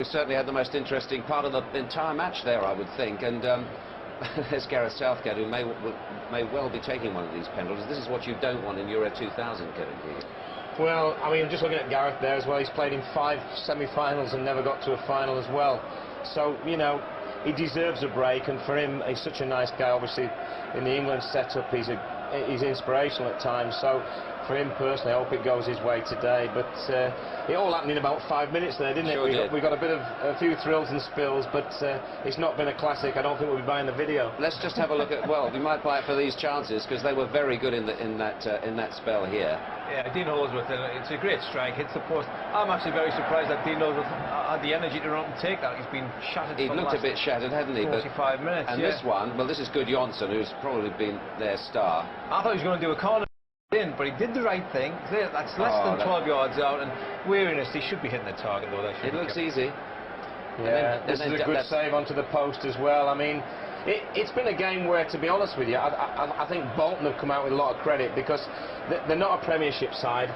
certainly had the most interesting part of the entire match there, I would think, and there's Gareth Southgate, who may well be taking one of these penalties. This is what you don't want in Euro 2000, Kevin. Well, I mean, just looking at Gareth there as well, he's played in 5 semi-finals and never got to a final as well. So, you know, he deserves a break, and for him, he's such a nice guy. Obviously, in the England setup, he's inspirational at times. So, for him personally, I hope it goes his way today. But it all happened in about 5 minutes there, didn't it? Sure We got a few thrills and spills, but it's not been a classic. I don't think we'll be buying the video. Let's just have a look at. Well, we might buy it for these chances because they were very good in that spell here. Yeah, Dean Holdsworth, it's a great strike, hits the post. I'm actually very surprised that Dean Holdsworth had the energy to run and take that. He's been shattered. He looked a bit shattered, hadn't he? 45 minutes. And this one, well, this is Guðni Bergsson, who's probably been their star. I thought he was going to do a corner in, but he did the right thing. That's less than 12 yards out, and weariness, he should be hitting the target though. It looks easy. Yeah, this is a good save onto the post as well. I mean, it's been a game where, to be honest with you, I think Bolton have come out with a lot of credit, because they're not a Premiership side.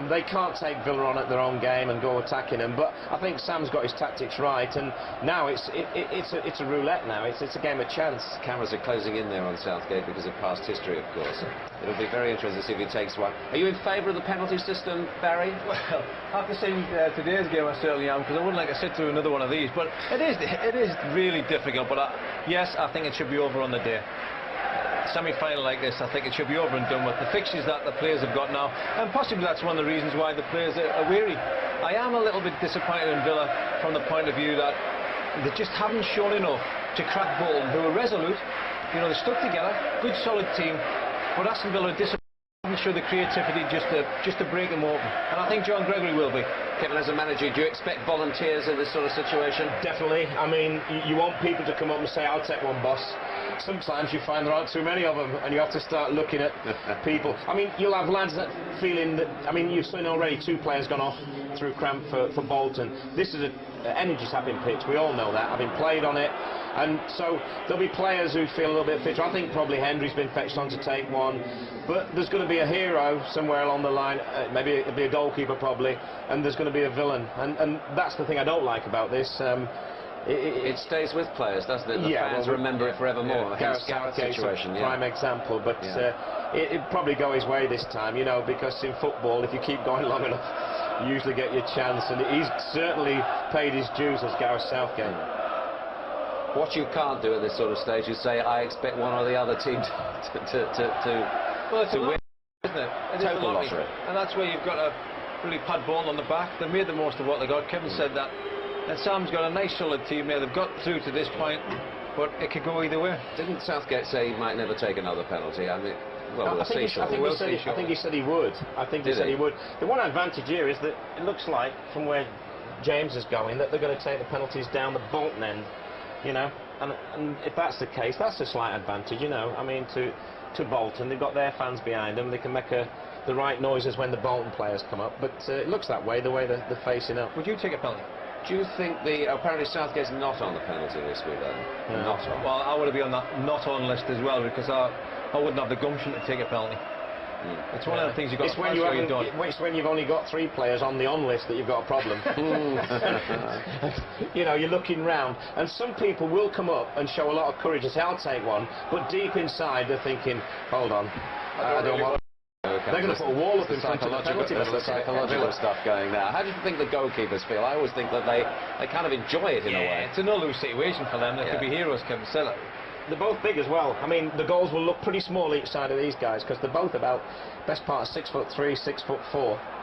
They can't take Villa on at their own game and go attacking them, but I think Sam's got his tactics right, and now it's a roulette now. It's a game of chance. Cameras are closing in there on Southgate because of past history, of course. It'll be very interesting to see if he takes one. Are you in favour of the penalty system, Barry? Well, after seeing today's game, I certainly am, because I wouldn't like to sit through another one of these. But it is really difficult. But yes, I think it should be over on the day. Semi-final like this, I think it should be over and done with. The fixtures that the players have got now, and possibly that's one of the reasons why the players are weary. I am a little bit disappointed in Villa from the point of view that they just haven't shown enough to crack Bolton, who are resolute. You know, they stuck together, good solid team, but Aston Villa are disappointed. Didn't show the creativity just to break them open, and I think John Gregory will be. Kevin, as a manager, do you expect volunteers in this sort of situation? Definitely. I mean, you want people to come up and say, "I'll take one, boss." Sometimes you find there aren't too many of them, and you have to start looking at people. I mean, you'll have lads that feeling that. I mean, you've seen already 2 players gone off through cramp for Bolton. This is an energy-sapping pitch. We all know that, having played on it. And so there'll be players who feel a little bit fitter. I think probably Hendry's been fetched on to take one, but there's going to be a hero somewhere along the line. Maybe it'll be a goalkeeper probably, and there's going to be a villain. And that's the thing I don't like about this. It stays with players, doesn't it? The fans remember it forevermore. Yeah. Gareth Southgate's a prime example, but it'd probably go his way this time, you know, because in football, if you keep going long enough, you usually get your chance, and he's certainly paid his dues as Gareth Southgate. What you can't do at this sort of stage is say, I expect one or the other team to win. Isn't it? Total lottery. And that's where you've got to really pat Bolton on the back. They've made the most of what they got. Kevin said that. And Sam's got a nice solid team there. They've got through to this point, but it could go either way. Didn't Southgate say he might never take another penalty? I mean, well, I think he said he would. I think he said he would. The one advantage here is that it looks like, from where James is going, that they're going to take the penalties down the Bolton end. You know, and if that's the case, that's a slight advantage, you know. I mean, to Bolton, they've got their fans behind them. They can make the right noises when the Bolton players come up. But it looks that way, the way they're facing up. Would you take a penalty? Do you think apparently Southgate's not on the penalty list with them? No. Not on. Well, I want to be on that not on list as well, because I wouldn't have the gumption to take a penalty. It's one of the things you've got to pass where you've done. It's when you've only got 3 players on the on list that you've got a problem. You know, you're looking round, and some people will come up and show a lot of courage and say, I'll take one, but deep inside they're thinking, hold on, I don't want. They're going to put a wall up in front of the penalty. There's the psychological stuff going now. How do you think the goalkeepers feel? I always think that they kind of enjoy it in a way. It's a no-lose situation for them. They could be heroes, Kevin said it. They're both big as well. I mean, the goals will look pretty small each side of these guys, because they're both about best part of 6'3", 6'4".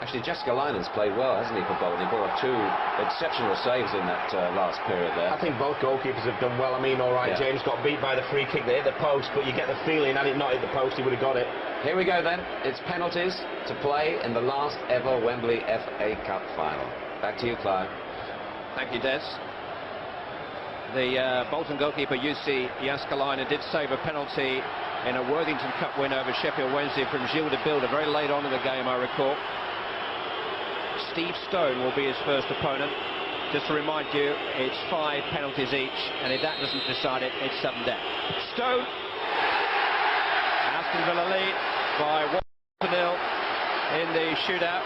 Actually, Jääskeläinen's played well, hasn't he, for Bolton? He brought up 2 exceptional saves in that last period there. I think both goalkeepers have done well. I mean, all right, James got beat by the free kick. They hit the post, but you get the feeling, had it not hit the post, he would have got it. Here we go then. It's penalties to play in the last ever Wembley FA Cup final. Back to you, Clive. Thank you, Des. The Bolton goalkeeper Jussi Jääskeläinen did save a penalty in a Worthington Cup win over Sheffield Wednesday from Gilles de Bilde very late on in the game, I recall. Steve Stone will be his first opponent. Just to remind you, it's 5 penalties each, and if that doesn't decide it, it's sudden death. Stone. Aston Villa lead by 1-0 in the shootout.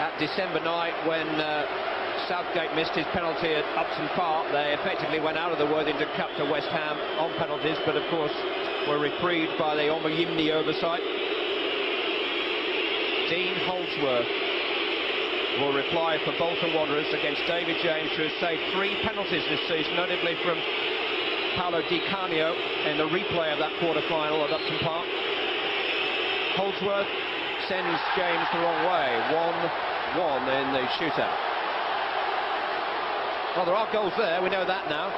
at December night when Southgate missed his penalty at Upton Park. They effectively went out of the Worthington Cup to West Ham on penalties, but of course were reprieved by the Omoyimni oversight. Dean Holdsworth will reply for Bolton Wanderers against David James, who has saved 3 penalties this season, notably from Paolo Di Canio in the replay of that quarter-final at Upton Park. Holdsworth sends James the wrong way, 1-1 in the shootout. Well, there are goals there, we know that now.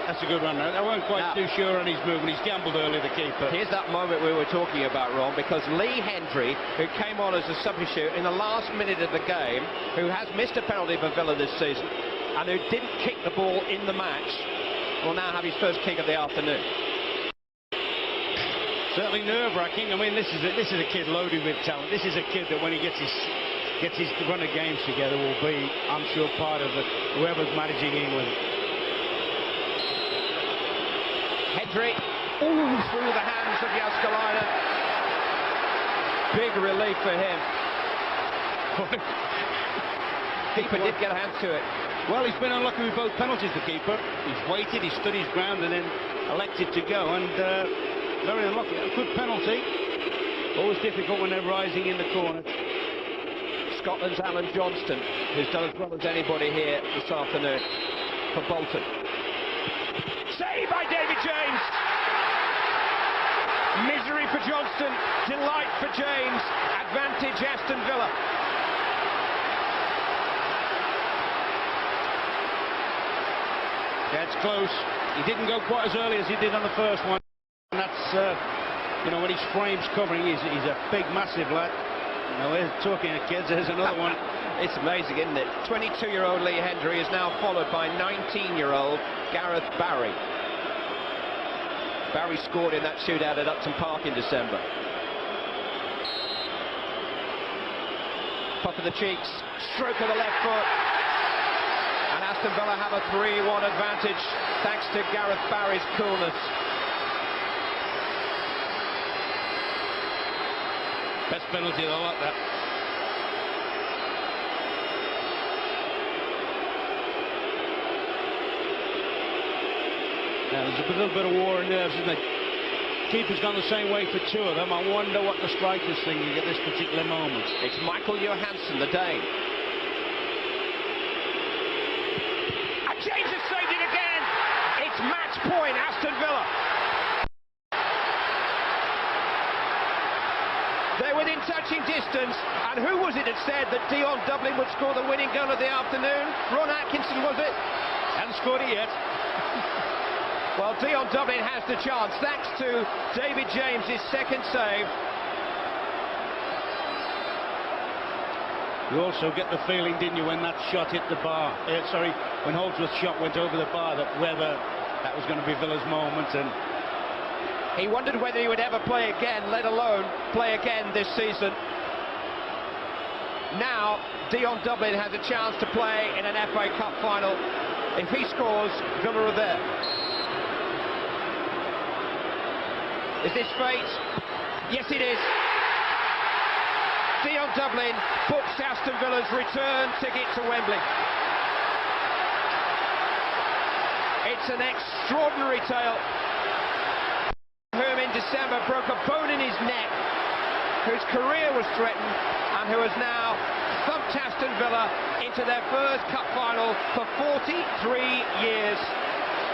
That's a good one. I wasn't quite too sure on his movement. He's gambled early, the keeper. Here's that moment we were talking about, Ron, because Lee Hendry, who came on as a substitute in the last minute of the game, who has missed a penalty for Villa this season, and who didn't kick the ball in the match, will now have his first kick of the afternoon. Certainly nerve-wracking. I mean, this is a kid loaded with talent. This is a kid that when he gets his run of games together will be, I'm sure, part of whoever's managing England. Hendry, through the hands of Jääskeläinen. Big relief for him. Keeper did get a hand to it. Well, he's been unlucky with both penalties, the keeper. He's waited, he stood his ground and then elected to go, and very unlucky. A good penalty. Always difficult when they're rising in the corner. Scotland's Alan Johnston, who's done as well as anybody here this afternoon for Bolton. Saved by David James. Misery for Johnston, delight for James. Advantage Aston Villa. Yeah, it's close. He didn't go quite as early as he did on the first one. And that's, you know, when his frame's covering, he's a big, massive lad. You know, we're talking to kids, there's another one. It's amazing, isn't it? 22-year-old Lee Hendry is now followed by 19-year-old Gareth Barry. Barry scored in that shootout at Upton Park in December. Puff of the cheeks, stroke of the left foot. And Aston Villa have a 3-1 advantage thanks to Gareth Barry's coolness. Best penalty, I like that. Now, there's a little bit of war in nerves, isn't it? Keeper's gone the same way for 2 of them. I wonder what the strikers thinking at this particular moment. It's Michael Johansson, the Dane. And James has saved it again. It's match point, Aston Villa. They're within touching distance, and who was it that said that Dion Dublin would score the winning goal of the afternoon? Ron Atkinson, was it? Hasn't scored it yet. Well, Dion Dublin has the chance, thanks to David James' second save. You also get the feeling, didn't you, when that shot hit the bar? When Holdsworth's shot went over the bar, that whether that was going to be Villa's moment, and he wondered whether he would ever play again, let alone play again this season. Now, Dion Dublin has a chance to play in an FA Cup final. If he scores, Villa are there. Is this fate? Yes, it is. Dion Dublin books Aston Villa's return ticket to Wembley. It's an extraordinary tale. Whom in December broke a bone in his neck, whose career was threatened, and who has now thumped Aston Villa into their first cup final for 43 years.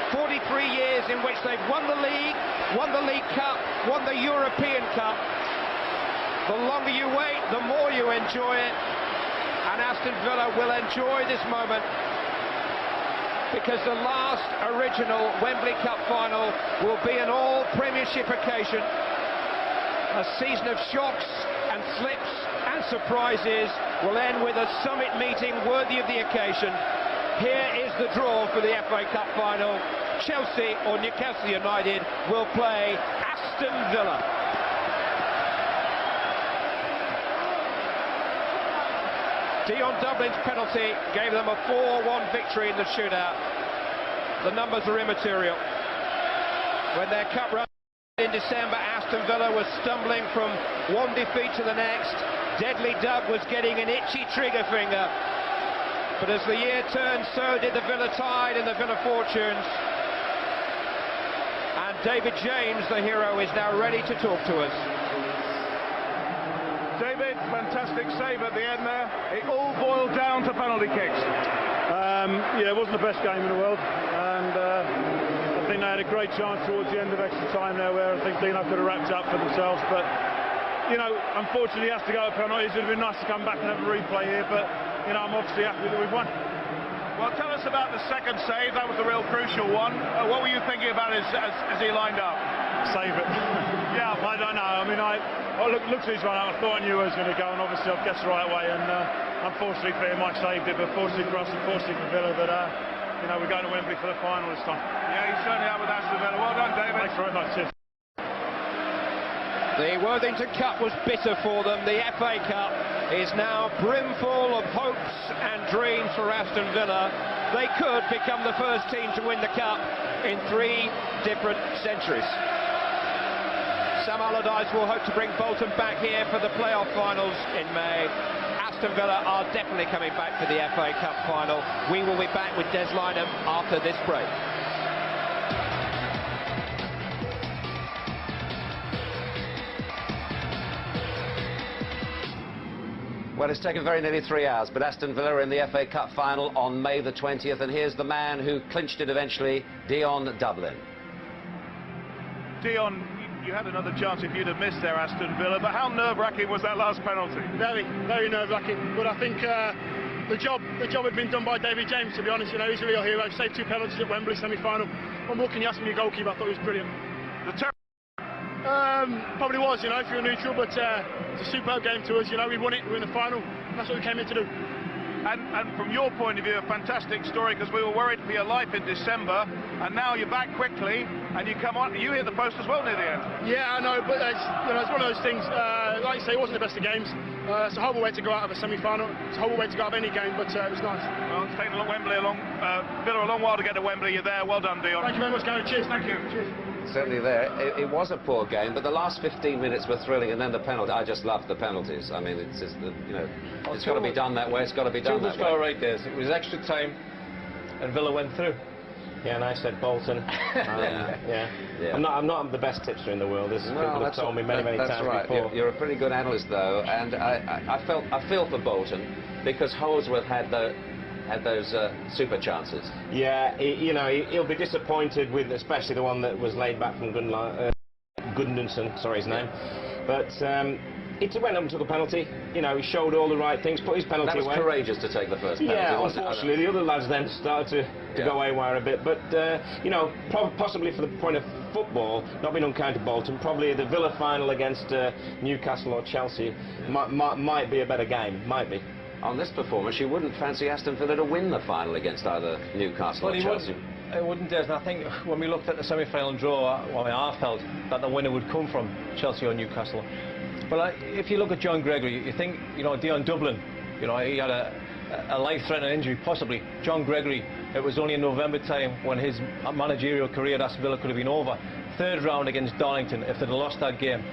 43 years in which they've won the League Cup, won the European Cup. The longer you wait, the more you enjoy it. And Aston Villa will enjoy this moment, because the last original Wembley Cup final will be an all-Premiership occasion. A season of shocks and slips and surprises will end with a summit meeting worthy of the occasion. Here is the draw for the FA Cup final. Chelsea or Newcastle United will play Aston Villa. Dion Dublin's penalty gave them a 4-1 victory in the shootout. The numbers are immaterial. When their cup run in December, Aston Villa was stumbling from one defeat to the next, Deadly Doug was getting an itchy trigger finger. But as the year turned, so did the Villa tide and the Villa fortunes. And David James, the hero, is now ready to talk to us. David, fantastic save at the end there. It all boiled down to penalty kicks. Yeah, it wasn't the best game in the world, and I think they had a great chance towards the end of extra time there where I think Dino could have wrapped up for themselves, but you know, unfortunately he has to go to penalties. It would have been nice to come back and have a replay here, but you know, I'm obviously happy that we've won. Well, tell us about the second save. That was the real crucial one. What were you thinking about as he lined up? Save it. Yeah, I don't know. I mean, I looked at his run out. I thought I knew where he was going to go, and obviously I've guessed the right way. And unfortunately for him, I saved it, but fortunately for us, unfortunately for Villa. But you know, we're going to Wembley for the final this time. Yeah, you certainly are with Aston Villa. Well done, David. Thanks very much. Cheers. The Worthington Cup was bitter for them. The FA Cup is now brimful of hopes and dreams for Aston Villa. They could become the first team to win the Cup in 3 different centuries. Sam Allardyce will hope to bring Bolton back here for the playoff finals in May. Aston Villa are definitely coming back for the FA Cup final. We will be back with Des Lynam after this break. Well, it's taken very nearly 3 hours, but Aston Villa are in the FA Cup final on May the 20th, and here's the man who clinched it eventually, Dion Dublin. Dion, you had another chance if you'd have missed there, Aston Villa, but how nerve-wracking was that last penalty? Very, very nerve-wracking, but I think the job had been done by David James, to be honest. You know, he's a real hero. Saved 2 penalties at Wembley semi-final. What more can you ask me, a goalkeeper? I thought he was brilliant. Probably was, you know, if you're neutral, but it's a superb game to us. You know, we won it, we're in the final, and that's what we came here to do. And from your point of view, a fantastic story, because we were worried for your life in December, and now you're back quickly, and you come on, you hit the post as well near the end. Yeah, I know, but you know, it's one of those things, like you say, it wasn't the best of games. It's a horrible way to go out of a semi-final, it's a horrible way to go out of any game, but it was nice. Well, it's taken Villa a long while to get to Wembley. You're there, well done, Dion. Thank you very much, Gareth. Cheers. Thank you. Cheers. Certainly there. It was a poor game, but the last 15 minutes were thrilling, and then the penalty. I just loved the penalties. I mean, it's just, you know, it's got to be done that way. It's got to be done that way. Got right there. It was extra time, and Villa went through. Yeah, and I said Bolton. Yeah. I'm not the best tipster in the world. This people have told me many times right. before. You're a pretty good analyst, though, and I feel for Bolton because Holdsworth had those super chances. Yeah, you know, he'll be disappointed with especially the one that was laid back from Gunnarsson, sorry his name. But he went up and took a penalty. You know, he showed all the right things, put his penalty away. That was courageous to take the first penalty. Yeah, unfortunately, the other lads then started to go haywire a bit. But, you know, possibly for the point of football, not being unkind to Bolton, probably the Villa final against Newcastle or Chelsea might be a better game, might be. On this performance, you wouldn't fancy Aston Villa to win the final against either Newcastle or Chelsea. It wouldn't, Des. And I think when we looked at the semi-final draw, well, I felt that the winner would come from Chelsea or Newcastle. But if you look at John Gregory, you think, you know, Dion Dublin, you know, he had a life-threatening injury, possibly. John Gregory, it was only in November time when his managerial career at Aston Villa could have been over. 3rd round against Darlington, if they'd have lost that game,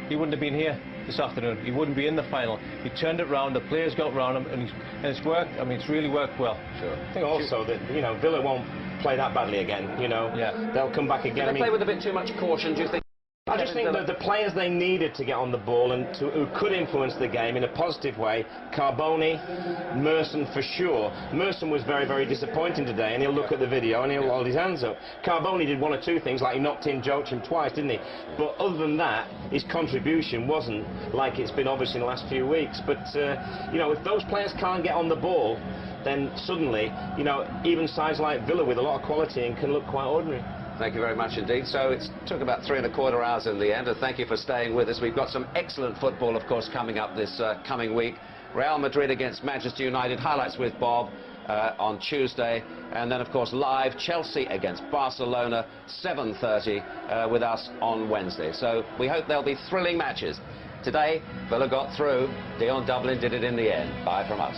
he wouldn't have been here this afternoon. He wouldn't be in the final. He turned it round, the players got round him, and it's worked. I mean, it's really worked well. Sure. I think also that, you know, Villa won't play that badly again, you know. Yeah. They'll come back again. Did they play with a bit too much caution, do you think? I just think that the players they needed to get on the ball and who could influence the game in a positive way, Carbone, Merson for sure. Merson was very disappointing today, and he'll look at the video and he'll hold his hands up. Carbone did 1 or 2 things, like he knocked in Joachim twice, didn't he? But other than that, his contribution wasn't like it's been obvious in the last few weeks. But, you know, if those players can't get on the ball, then suddenly, you know, even sides like Villa with a lot of quality and can look quite ordinary. Thank you very much indeed. So it took about 3¼ hours in the end, and thank you for staying with us. We've got some excellent football, of course, coming up this coming week. Real Madrid against Manchester United, highlights with Bob on Tuesday, and then, of course, live Chelsea against Barcelona, 7:30 with us on Wednesday. So we hope there'll be thrilling matches. Today, Villa got through. Dion Dublin did it in the end. Bye from us.